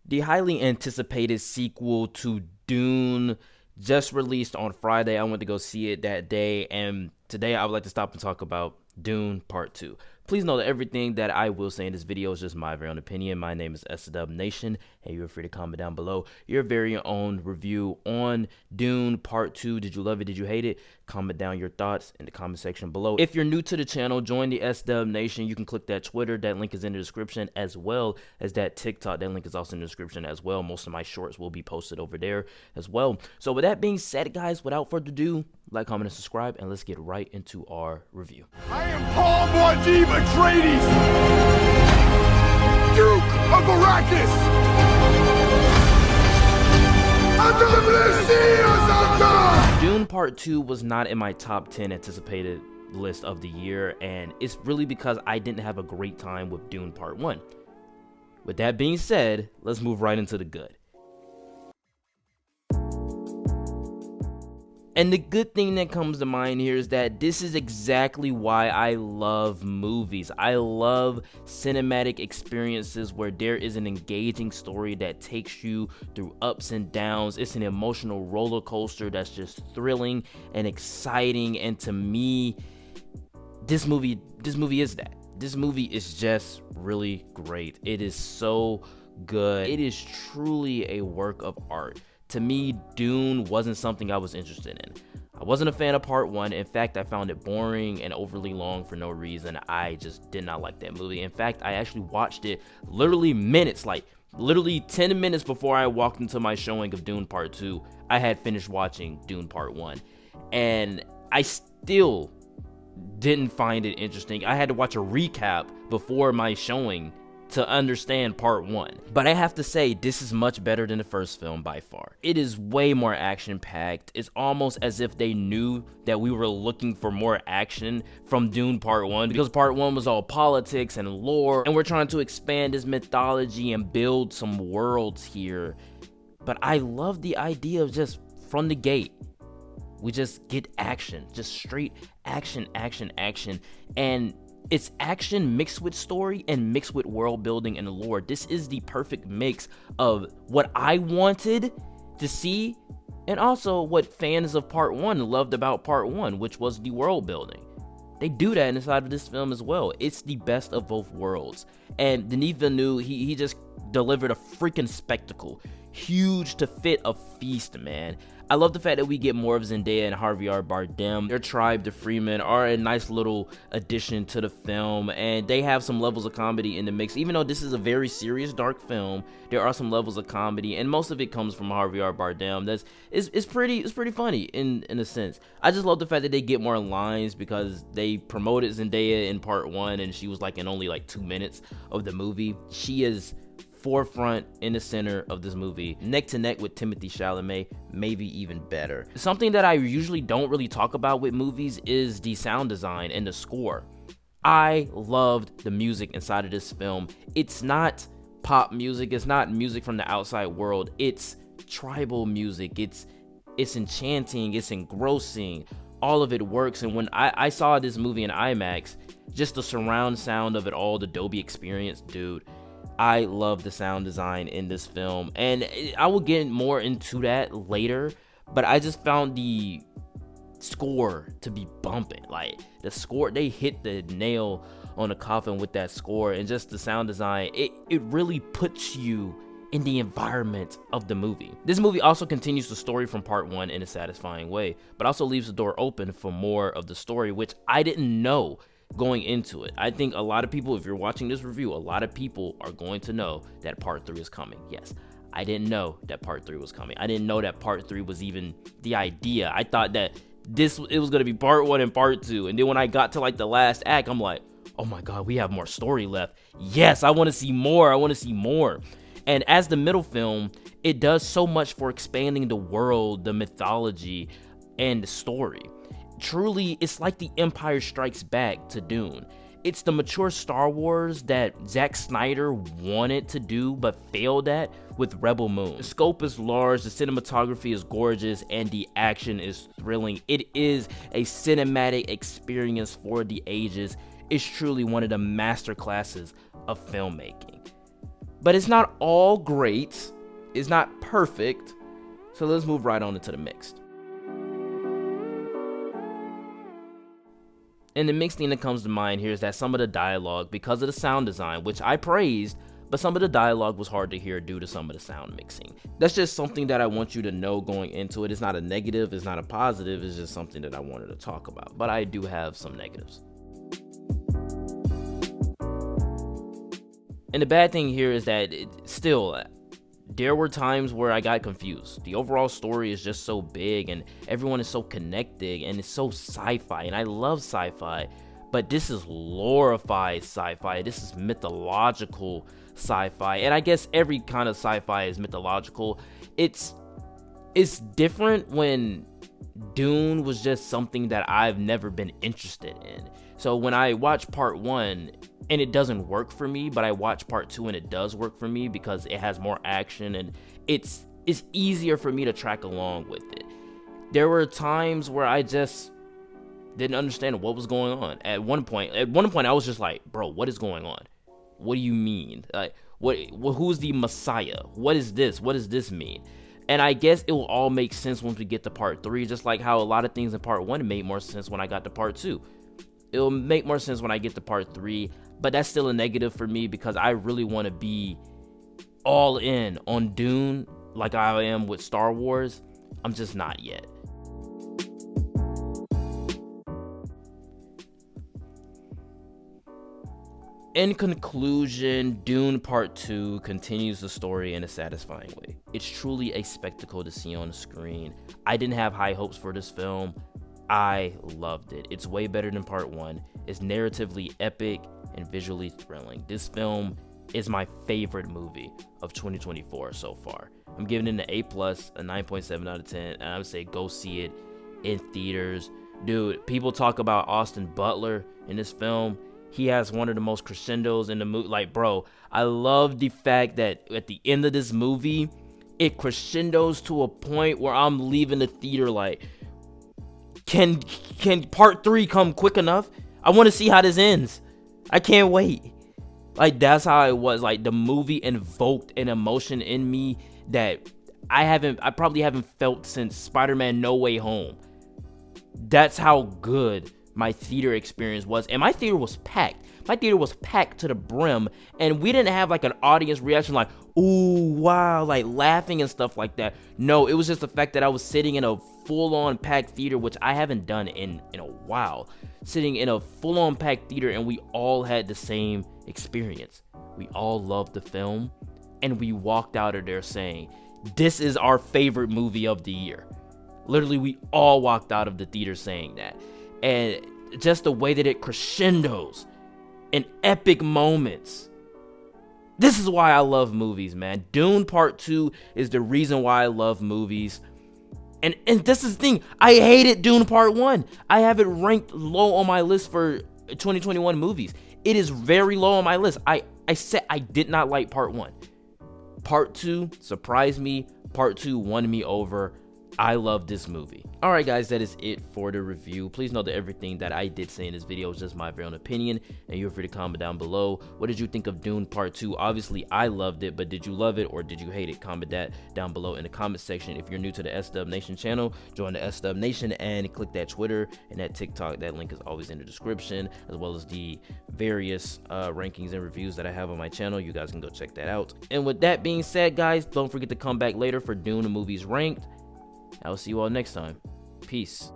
The highly anticipated sequel to Dune just released on Friday. I went to go see it that day, and today I would like to stop and talk about Dune Part 2. Please know that everything that I will say in this video is just my very own opinion. My name is SW Nation, and you're free to comment down below your very own review on Dune Part 2. Did you love it? Did you hate it? Comment down your thoughts in the comment section below. If you're new to the channel, join the SW Nation. You can click that Twitter. That link is in the description, as well as that TikTok. That link is also in the description as well. Most of my shorts will be posted over there as well. So with that being said, guys, without further ado, like, comment, and subscribe, and let's get right into our review. I am Paul Muad'Dib Atreides, Duke of Arrakis, under the Messiah's of God! Dune Part 2 was not in my top 10 anticipated list of the year, and it's really because I didn't have a great time with Dune Part 1. With that being said, let's move right into the good. And the good thing that comes to mind here is that this is exactly why I love movies. I love cinematic experiences where there is an engaging story that takes you through ups and downs. It's an emotional roller coaster that's just thrilling and exciting. And to me, this movie is that. This movie is just really great. It is so good. It is truly a work of art. To me, Dune wasn't something I was interested in. I wasn't a fan of Part 1. In fact, I found it boring and overly long for no reason. I just did not like that movie. In fact, I actually watched it literally 10 minutes before I walked into my showing of Dune Part 2. I had finished watching Dune Part 1. And I still didn't find it interesting. I had to watch a recap before my showing to understand Part 1. But I have to say, this is much better than the first film by far. It is way more action-packed. It's almost as if they knew that we were looking for more action from Dune Part 1, because Part 1 was all politics and lore, and we're trying to expand this mythology and build some worlds here. But I love the idea of just from the gate, we just get action, just straight action, action, action. And it's action mixed with story and mixed with world building and lore. This is the perfect mix of what I wanted to see and also what fans of Part 1 loved about Part 1, which was the world building. They do that inside of this film as well. It's the best of both worlds. And Denis Villeneuve, he just delivered a freaking spectacle. Huge to fit a feast, man. I love the fact that we get more of Zendaya and Javier Bardem. Their tribe, the Freemen, are a nice little addition to the film, and they have some levels of comedy in the mix. Even though this is a very serious, dark film, there are some levels of comedy, and most of it comes from Javier Bardem. It's pretty funny in a sense. I just love the fact that they get more lines because they promoted Zendaya in Part 1, and she was like in only like 2 minutes of the movie. She is forefront in the center of this movie, neck to neck with Timothée Chalamet, maybe even better. Something that I usually don't really talk about with movies is the sound design and the score. I loved the music inside of this film. It's not pop music, it's not music from the outside world, it's tribal music, it's enchanting, it's engrossing, all of it works. And when I saw this movie in IMAX, just the surround sound of it all, the Dolby experience, dude, I love the sound design in this film, and I will get more into that later, but I just found the score to be bumping. Like, the score, they hit the nail on the coffin with that score, and just the sound design, it really puts you in the environment of the movie. This movie also continues the story from Part 1 in a satisfying way, but also leaves the door open for more of the story, which I didn't know going into it. I think a lot of people, if you're watching this review, a lot of people are going to know that Part 3 is coming. Yes, I didn't know that Part 3 was coming. I didn't know that Part 3 was even the idea. I thought that it was going to be Part 1 and Part 2. And then when I got to like the last act, I'm like, oh my God, we have more story left. Yes, I want to see more. I want to see more. And as the middle film, it does so much for expanding the world, the mythology, and the story. Truly, it's like the Empire Strikes Back to Dune. It's the mature Star Wars that Zack Snyder wanted to do but failed at with Rebel Moon. The scope is large, the cinematography is gorgeous, and the action is thrilling. It is a cinematic experience for the ages. It's truly one of the master classes of filmmaking. but it's not all great. It's not perfect. So let's move right on into the mixed. And the mixed thing that comes to mind here is that some of the dialogue, because of the sound design, which I praised, but some of the dialogue was hard to hear due to some of the sound mixing. That's just something that I want you to know going into it. It's not a negative, it's not a positive, it's just something that I wanted to talk about. But I do have some negatives. And the bad thing here is that there were times where I got confused. The overall story is just so big and everyone is so connected and it's so sci-fi, and I love sci-fi, but this is glorified sci-fi. This is mythological sci-fi, and I guess every kind of sci-fi is mythological. It's different when Dune was just something that I've never been interested in. So when I watch part 1 and it doesn't work for me, but I watch part 2 and it does work for me because it has more action and it's easier for me to track along with it. There were times where I just didn't understand what was going on. At one point I was just like, bro, what is going on? What do you mean? Like, who's the Messiah? What is this? What does this mean? And I guess it will all make sense once we get to part 3, just like how a lot of things in part 1 made more sense when I got to part 2. It'll make more sense when I get to part 3, but that's still a negative for me because I really want to be all in on Dune like I am with Star Wars. I'm just not yet. In conclusion, Dune Part 2 continues the story in a satisfying way. It's truly a spectacle to see on the screen. I didn't have high hopes for this film. I loved it. It's way better than Part 1. It's narratively epic and visually thrilling. This film is my favorite movie of 2024 so far. I'm giving it an A+, a 9.7 out of 10, and I would say go see it in theaters. Dude, people talk about Austin Butler in this film. He has one of the most crescendos in the movie. Like, bro, I love the fact that at the end of this movie, it crescendos to a point where I'm leaving the theater like, can part 3 come quick enough? I want to see how this ends. I can't wait. Like, that's how it was. Like, the movie invoked an emotion in me that I probably haven't felt since Spider-Man No Way Home. That's how good my theater experience was, and my theater was packed. My theater was packed to the brim, and we didn't have like an audience reaction like, ooh, wow, like laughing and stuff like that. No, it was just the fact that I was sitting in a full-on packed theater, which I haven't done in a while. Sitting in a full-on packed theater, and we all had the same experience. We all loved the film, and we walked out of there saying, this is our favorite movie of the year. Literally, we all walked out of the theater saying that. And just the way that it crescendos in epic moments. This is why I love movies, man. Dune Part 2 is the reason why I love movies. And this is the thing. I hated Dune Part 1. I have it ranked low on my list for 2021 movies. It is very low on my list. I said I did not like Part 1. Part 2 surprised me. Part 2 won me over. I love this movie. Alright guys, that is it for the review. Please know that everything that I did say in this video is just my very own opinion, and you're free to comment down below. What did you think of Dune Part 2? Obviously, I loved it, but did you love it or did you hate it? Comment that down below in the comment section. If you're new to the SW Nation channel, join the SW Nation and click that Twitter and that TikTok. That link is always in the description, as well as the various rankings and reviews that I have on my channel. You guys can go check that out. And with that being said, guys, don't forget to come back later for Dune Movies Ranked. I will see you all next time. Peace.